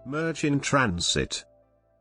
Merge in transit.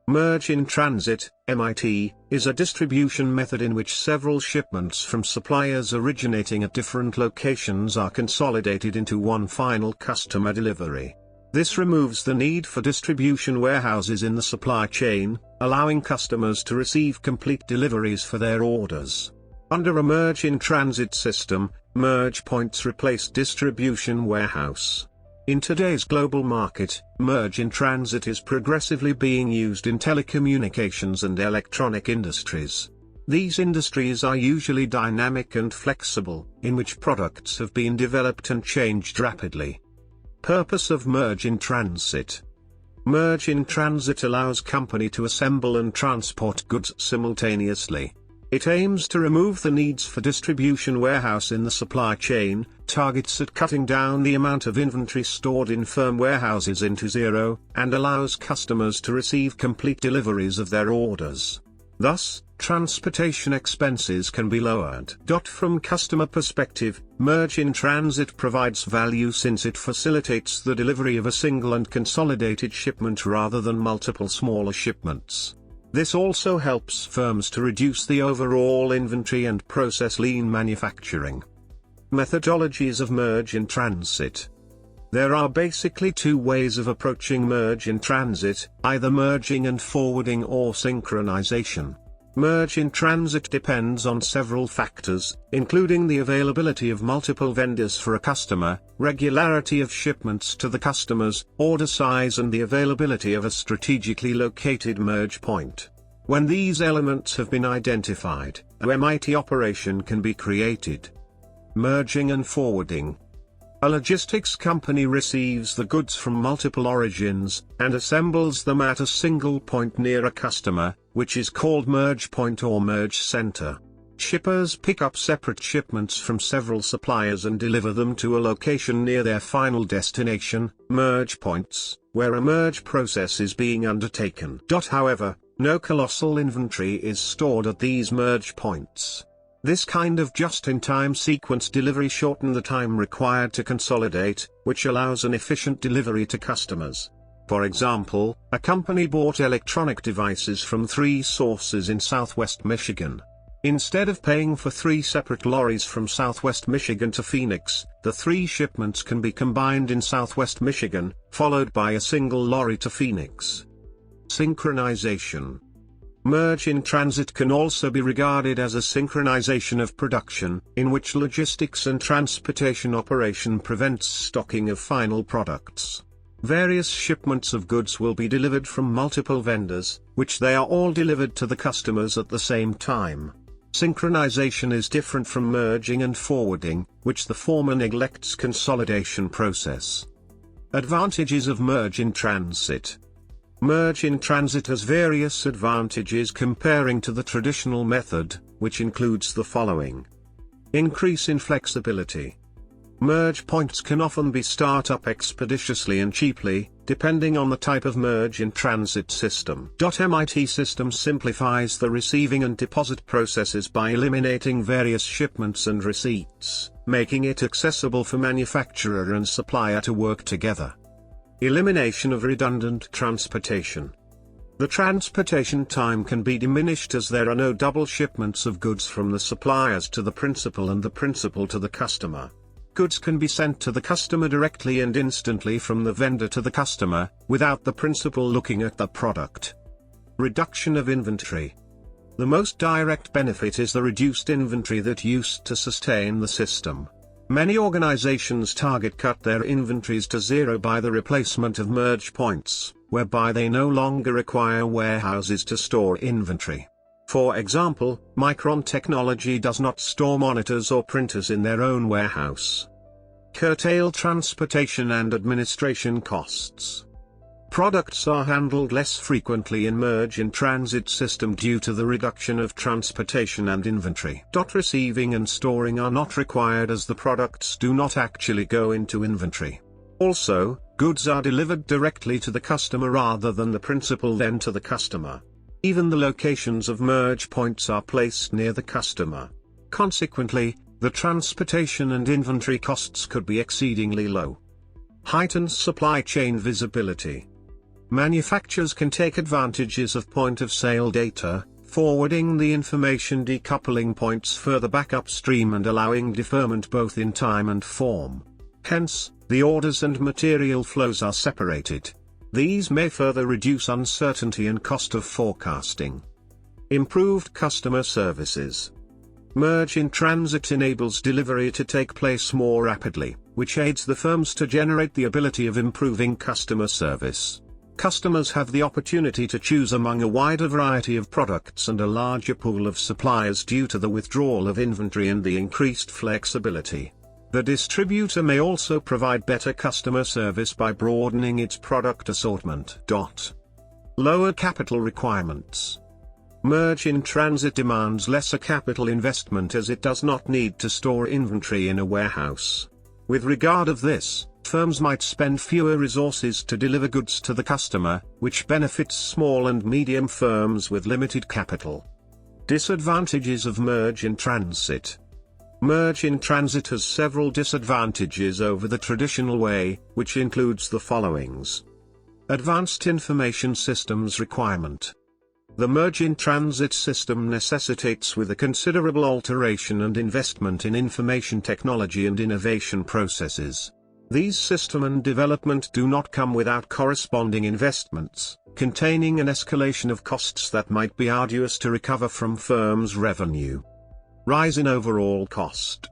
Merge in transit, MIT, is a distribution method in which several shipments from suppliers originating at different locations are consolidated into one final customer delivery. This removes the need for distribution warehouses in the supply chain, allowing customers to receive complete deliveries for their orders. Under a merge-in-transit system, merge points replace distribution warehouse. In today's global market, merge-in-transit is progressively being used in telecommunications and electronic industries. These industries are usually dynamic and flexible, in which products have been developed and changed rapidly. Purpose of merge-in-transit. Merge-in-transit allows company to assemble and transport goods simultaneously. It aims to remove the needs for distribution warehouse in the supply chain, targets at cutting down the amount of inventory stored in firm warehouses into zero, and allows customers to receive complete deliveries of their orders. Thus, transportation expenses can be lowered. From customer perspective, merge-in-transit provides value since it facilitates the delivery of a single and consolidated shipment rather than multiple smaller shipments. This also helps firms to reduce the overall inventory and process lean manufacturing. Methodologies of merge-in-transit. There are basically two ways of approaching merge-in-transit, either merging and forwarding or synchronization. Merge-in-transit depends on several factors, including the availability of multiple vendors for a customer, regularity of shipments to the customers, order size and the availability of a strategically located merge point. When these elements have been identified, a MIT operation can be created. Merging and forwarding. A logistics company receives the goods from multiple origins, and assembles them at a single point near a customer, which is called merge point or merge center. Shippers pick up separate shipments from several suppliers and deliver them to a location near their final destination, merge points, where a merge process is being undertaken. However, no colossal inventory is stored at these merge points. This kind of just-in-time sequence delivery shortens the time required to consolidate, which allows an efficient delivery to customers. For example, a company bought electronic devices from 3 sources in Southwest Michigan. Instead of paying for 3 separate lorries from Southwest Michigan to Phoenix, the 3 shipments can be combined in Southwest Michigan, followed by a single lorry to Phoenix. Synchronization. Merge-in-transit can also be regarded as a synchronization of production, in which logistics and transportation operation prevents stocking of final products. Various shipments of goods will be delivered from multiple vendors, which they are all delivered to the customers at the same time. Synchronization is different from merging and forwarding, which the former neglects consolidation process. Advantages of merge-in-transit. Merge-in-transit has various advantages comparing to the traditional method, which includes the following. Increase in flexibility. Merge points can often be start up expeditiously and cheaply, depending on the type of merge-in-transit system. MIT system simplifies the receiving and deposit processes by eliminating various shipments and receipts, making it accessible for manufacturer and supplier to work together. Elimination of redundant transportation. The transportation time can be diminished as there are no double shipments of goods from the suppliers to the principal and the principal to the customer. Goods can be sent to the customer directly and instantly from the vendor to the customer, without the principal looking at the product. Reduction of inventory. The most direct benefit is the reduced inventory that used to sustain the system. Many organizations target cut their inventories to zero by the replacement of merge points, whereby they no longer require warehouses to store inventory. For example, Micron Technology does not store monitors or printers in their own warehouse. Curtail transportation and administration costs. Products are handled less frequently in merge-in-transit system due to the reduction of transportation and inventory. Receiving and storing are not required as the products do not actually go into inventory. Also, goods are delivered directly to the customer rather than the principal then to the customer. Even the locations of merge points are placed near the customer. Consequently, the transportation and inventory costs could be exceedingly low. Heightens supply chain visibility. Manufacturers can take advantages of point-of-sale data, forwarding the information decoupling points further back upstream and allowing deferment both in time and form. Hence, the orders and material flows are separated. These may further reduce uncertainty and cost of forecasting. Improved customer services. Merge-in-transit enables delivery to take place more rapidly, which aids the firms to generate the ability of improving customer service. Customers have the opportunity to choose among a wider variety of products and a larger pool of suppliers due to the withdrawal of inventory and the increased flexibility. The distributor may also provide better customer service by broadening its product assortment. Lower capital requirements. Merge-in-transit demands lesser capital investment as it does not need to store inventory in a warehouse. With regard of this, firms might spend fewer resources to deliver goods to the customer, which benefits small and medium firms with limited capital. Disadvantages of merge-in-transit. Merge-in-transit has several disadvantages over the traditional way, which includes the followings. Advanced information systems requirement. The merge-in-transit system necessitates with a considerable alteration and investment in information technology and innovation processes. These system and development do not come without corresponding investments, containing an escalation of costs that might be arduous to recover from firms' revenue. Rise in overall cost.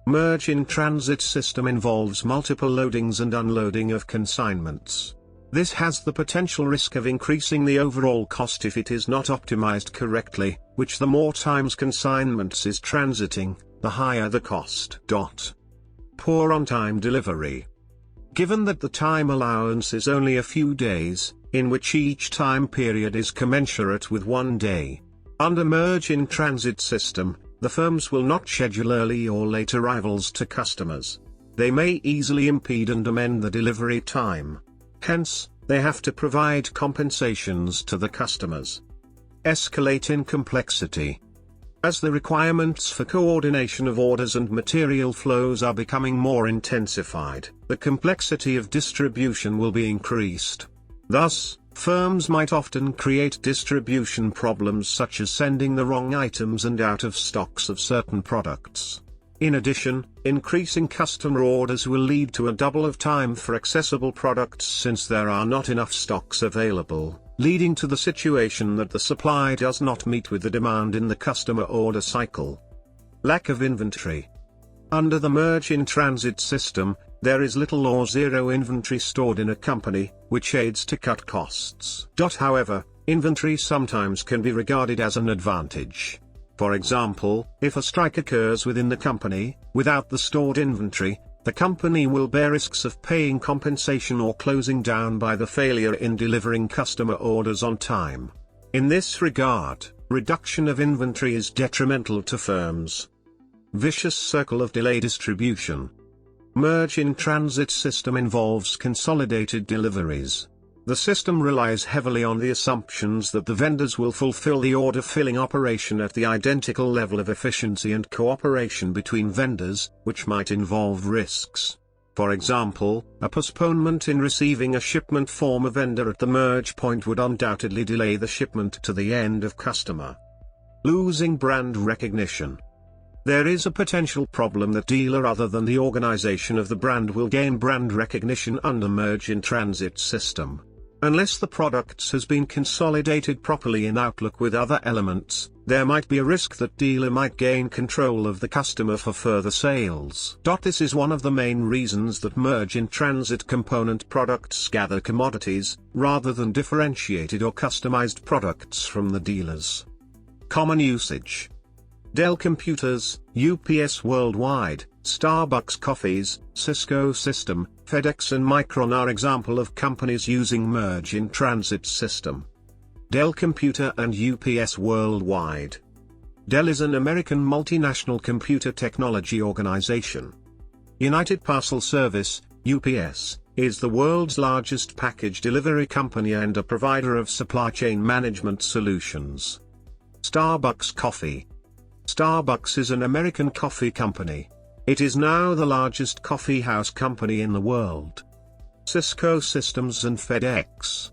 Merge-in-transit system involves multiple loadings and unloading of consignments. This has the potential risk of increasing the overall cost if it is not optimized correctly, which the more times consignments is transiting, the higher the cost. Poor on-time delivery. Given that the time allowance is only a few days, in which each time period is commensurate with 1 day. Under merge-in-transit system, the firms will not schedule early or late arrivals to customers. They may easily impede and amend the delivery time. Hence, they have to provide compensations to the customers. Escalate in complexity. As the requirements for coordination of orders and material flows are becoming more intensified, the complexity of distribution will be increased. Thus, firms might often create distribution problems such as sending the wrong items and out of stocks of certain products. In addition, increasing customer orders will lead to a double of time for accessible products since there are not enough stocks available, leading to the situation that the supply does not meet with the demand in the customer order cycle. Lack of inventory. Under the merge-in-transit system, there is little or zero inventory stored in a company, which aids to cut costs. However, inventory sometimes can be regarded as an advantage. For example, if a strike occurs within the company, without the stored inventory, the company will bear risks of paying compensation or closing down by the failure in delivering customer orders on time. In this regard, reduction of inventory is detrimental to firms. Vicious circle of delay distribution. Merge-in-transit system involves consolidated deliveries. The system relies heavily on the assumptions that the vendors will fulfill the order filling operation at the identical level of efficiency and cooperation between vendors, which might involve risks. For example, a postponement in receiving a shipment from a vendor at the merge point would undoubtedly delay the shipment to the end of customer. Losing brand recognition. There is a potential problem that dealer other than the organization of the brand will gain brand recognition under merge-in-transit system. Unless the products has been consolidated properly in Outlook with other elements, there might be a risk that dealer might gain control of the customer for further sales. This is one of the main reasons that merge-in-transit component products gather commodities, rather than differentiated or customized products from the dealers. Common usage. Dell Computers, UPS Worldwide, Starbucks Coffees, Cisco System, FedEx and Micron are example of companies using merge-in-transit system. Dell Computer and UPS Worldwide. Dell is an American multinational computer technology organization. United Parcel Service, UPS, is the world's largest package delivery company and a provider of supply chain management solutions. Starbucks Coffee. Starbucks is an American coffee company. It is now the largest coffee house company in the world. Cisco Systems and FedEx.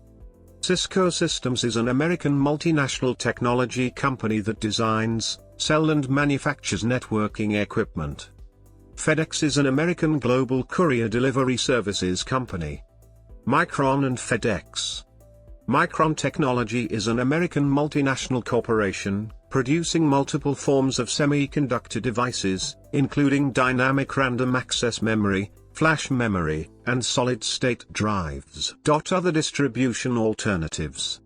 Cisco Systems is an American multinational technology company that designs, sells and manufactures networking equipment. FedEx is an American global courier delivery services company. Micron and Fedex. Micron Technology is an American multinational corporation, producing multiple forms of semiconductor devices, including dynamic random access memory, flash memory, and solid-state drives. Other distribution alternatives.